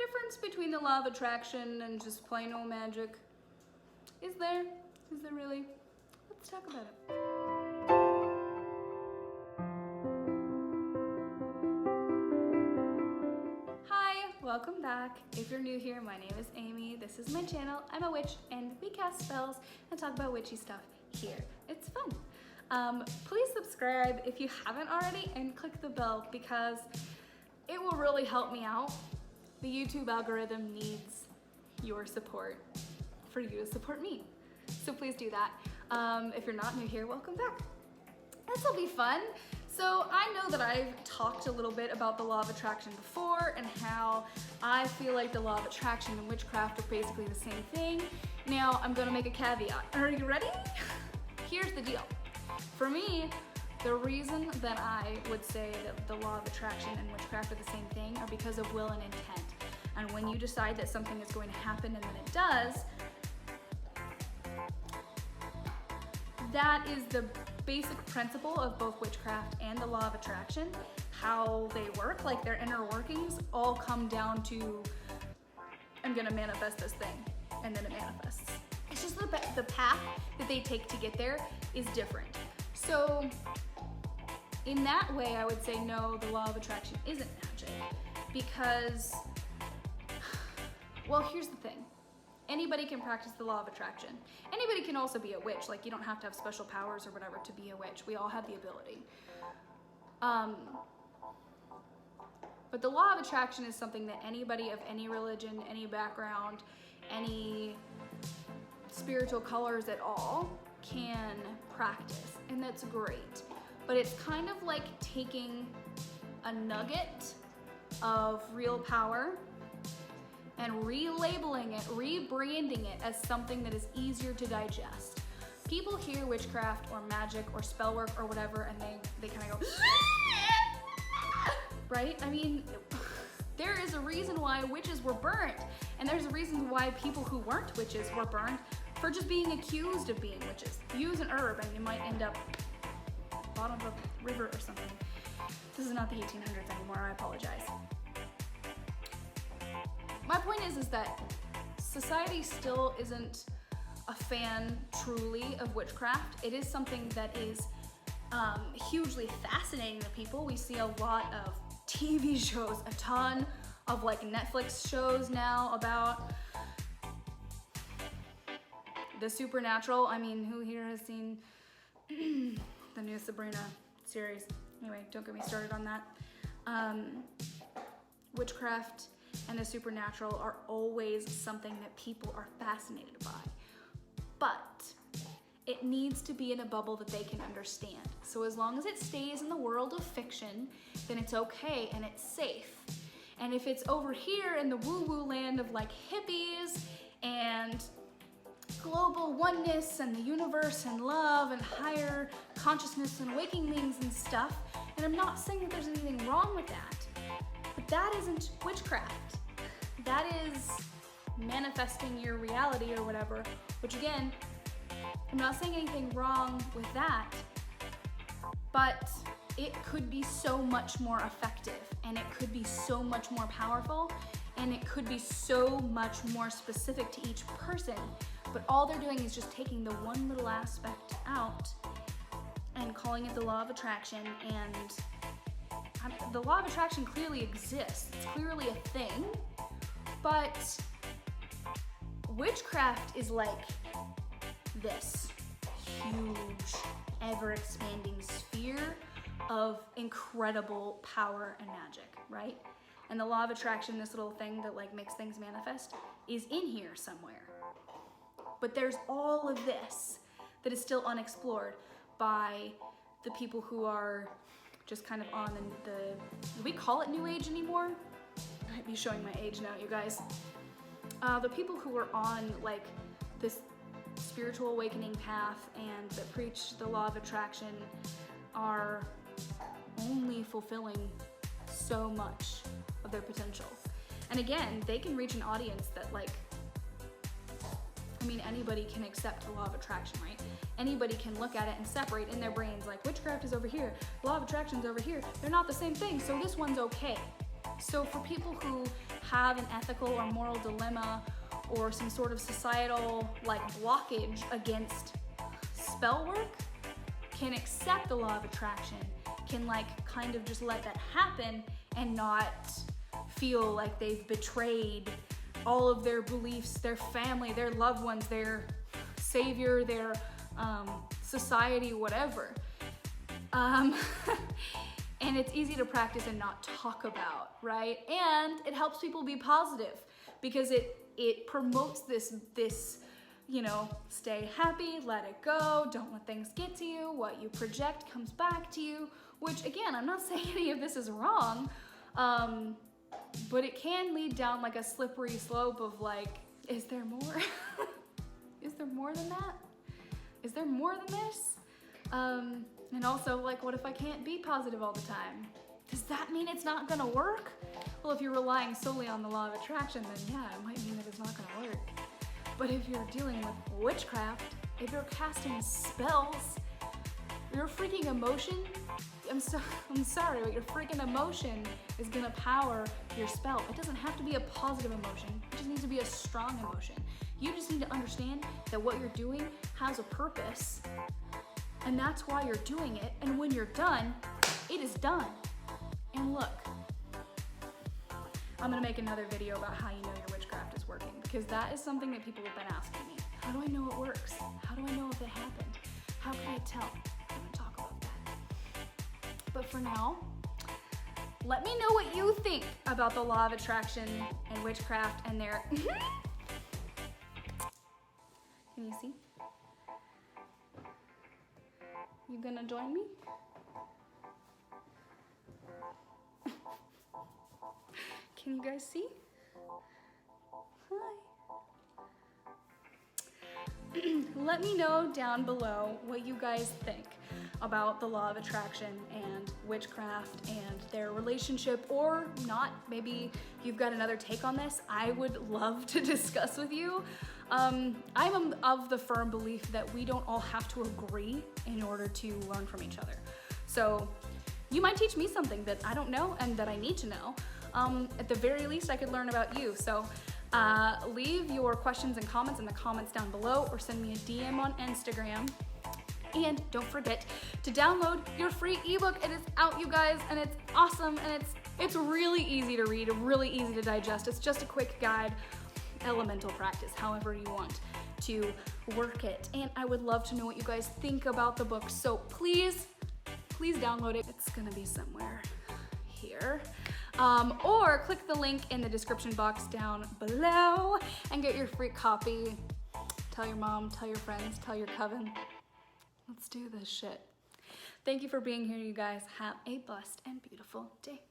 difference between the law of attraction and just plain old magic? Is there? Is there really? Let's talk about it. Hi, welcome back. If you're new here, my name is Amy. This is my channel. I'm a witch and we cast spells and talk about witchy stuff here. It's fun. Please subscribe if you haven't already and click the bell because it will really help me out. The YouTube algorithm needs your support for you to support me. So please do that. If you're not new here, welcome back. This will be fun. So I know that I've talked a little bit about the law of attraction before and how I feel like the law of attraction and witchcraft are basically the same thing. Now I'm gonna make a caveat. Are you ready? Here's the deal. For me, the reason that I would say that the law of attraction and witchcraft are the same thing are because of will and intent. And when you decide that something is going to happen and then it does, that is the basic principle of both witchcraft and the law of attraction. How they work, like their inner workings, all come down to, I'm gonna manifest this thing, and then it manifests. It's just the path that they take to get there is different. So in that way, I would say no, the law of attraction isn't magic because, well, here's the thing. Anybody can practice the law of attraction. Anybody can also be a witch. Like, you don't have to have special powers or whatever to be a witch. We all have the ability. But the law of attraction is something that anybody of any religion, any background, any spiritual colors at all can practice, and that's great. But it's kind of like taking a nugget of real power and relabeling it, rebranding it as something that is easier to digest. People hear witchcraft or magic or spell work or whatever and they kind of go, right? I mean, there is a reason why witches were burnt, and there's a reason why people who weren't witches were burned for just being accused of being witches. Use an herb and you might end up bottom of a river or something. This is not the 1800s anymore, I apologize. My point is that society still isn't a fan truly of witchcraft. It is something that is hugely fascinating to people. We see a lot of TV shows, a ton of like Netflix shows now about the supernatural. I mean, who here has seen the new Sabrina series? Anyway, don't get me started on that. Witchcraft and the supernatural are always something that people are fascinated by. But it needs to be in a bubble that they can understand. So as long as it stays in the world of fiction, then it's okay and it's safe. And if it's over here in the woo-woo land of like hippies and global oneness and the universe and love and higher consciousness and awakenings and stuff, and I'm not saying that there's anything wrong with that, but that isn't witchcraft. That is manifesting your reality or whatever, which again, I'm not saying anything wrong with that, but it could be so much more effective and it could be so much more powerful and it could be so much more specific to each person. But all they're doing is just taking the one little aspect out and calling it the law of attraction. And the law of attraction clearly exists. It's clearly a thing. But witchcraft is like this huge, ever-expanding sphere of incredible power and magic, right? And the law of attraction, this little thing that like makes things manifest, is in here somewhere. But there's all of this that is still unexplored by the people who are just kind of on do we call it New Age anymore? I might be showing my age now, you guys. The people who are on like this spiritual awakening path and that preach the law of attraction are only fulfilling so much of their potential. And again, they can reach an audience that like, I mean, anybody can accept the law of attraction, right? Anybody can look at it and separate in their brains like witchcraft is over here, law of attraction is over here. They're not the same thing, so this one's okay. So for people who have an ethical or moral dilemma or some sort of societal like blockage against spell work can accept the law of attraction, can like kind of just let that happen and not feel like they've betrayed all of their beliefs, their family, their loved ones, their savior, their society, whatever. And it's easy to practice and not talk about, right? And it helps people be positive because it promotes this, you know, stay happy, let it go, don't let things get to you, what you project comes back to you, which again, I'm not saying any of this is wrong, but it can lead down like a slippery slope of like, is there more? Is there more than that? Is there more than this? And also, like, what if I can't be positive all the time? Does that mean it's not gonna work? Well, if you're relying solely on the law of attraction, then yeah, it might mean that it's not gonna work. But if you're dealing with witchcraft, if you're casting spells, your freaking emotion, I'm sorry, but your freaking emotion is gonna power your spell. It doesn't have to be a positive emotion, it just needs to be a strong emotion. You just need to understand that what you're doing has a purpose, and that's why you're doing it, and when you're done, it is done. And look, I'm gonna make another video about how you know your witchcraft is working, because that is something that people have been asking me. How do I know it works? How do I know if it happened? How can I tell? I'm gonna talk about that. But for now, let me know what you think about the law of attraction and witchcraft and their... Can you see? You gonna join me? Can you guys see? Hi. Let me know down below what you guys think about the law of attraction and witchcraft and their relationship, or not. Maybe you've got another take on this. I would love to discuss with you. I'm of the firm belief that we don't all have to agree in order to learn from each other. So you might teach me something that I don't know and that I need to know. At the very least, I could learn about you. So leave your questions and comments in the comments down below, or send me a DM on Instagram. And don't forget to download your free ebook. It is out, you guys, and it's awesome, and it's really easy to read, really easy to digest. It's just a quick guide, elemental practice, however you want to work it. And I would love to know what you guys think about the book. So please download it. It's gonna be somewhere here. Or click the link in the description box down below and get your free copy. Tell your mom, tell your friends, tell your coven. Let's do this shit. Thank you for being here, you guys. Have a blessed and beautiful day.